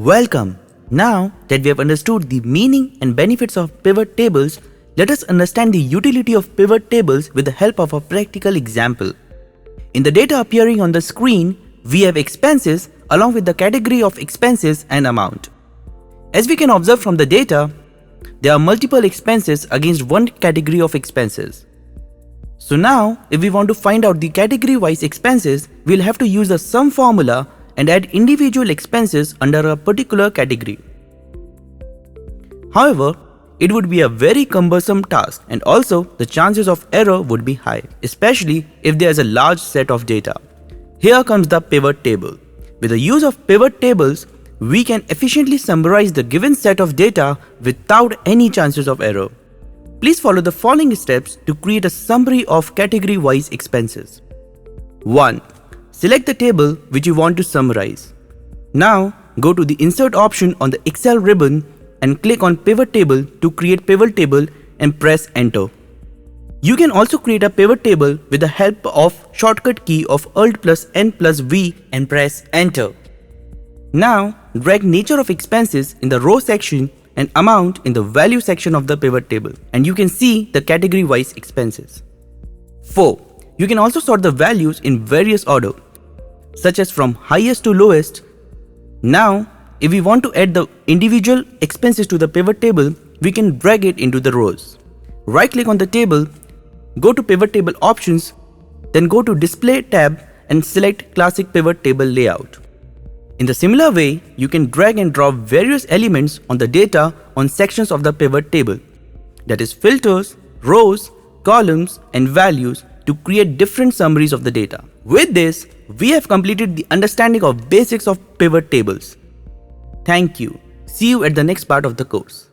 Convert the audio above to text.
Welcome! Now that we have understood the meaning and benefits of pivot tables, let us understand the utility of pivot tables with the help of a practical example. In the data appearing on the screen, we have expenses along with the category of expenses and amount. As we can observe from the data, there are multiple expenses against one category of expenses. So now, if we want to find out the category-wise expenses, we'll have to use the sum formula and add individual expenses under a particular category. However, it would be a very cumbersome task, and also the chances of error would be high, especially if there is a large set of data. Here comes the pivot table. With the use of pivot tables, we can efficiently summarize the given set of data without any chances of error. Please follow the following steps to create a summary of category-wise expenses. 1. Select the table which you want to summarize. Now, go to the Insert option on the Excel ribbon and click on Pivot Table to create pivot table and press Enter. You can also create a pivot table with the help of shortcut key of Alt+N+V and press Enter. Now, drag Nature of Expenses in the row section and Amount in the Value section of the pivot table, and you can see the category-wise expenses. 4. You can also sort the values in various order, such as from highest to lowest. Now, if we want to add the individual expenses to the pivot table, we can drag it into the rows. Right-click on the table, go to Pivot Table Options, then go to Display tab and select Classic Pivot Table Layout. In the similar way, you can drag and drop various elements on the data on sections of the pivot table, that is filters, rows, columns, and values to create different summaries of the data. With this, we have completed the understanding of basics of pivot tables. Thank you. See you at the next part of the course.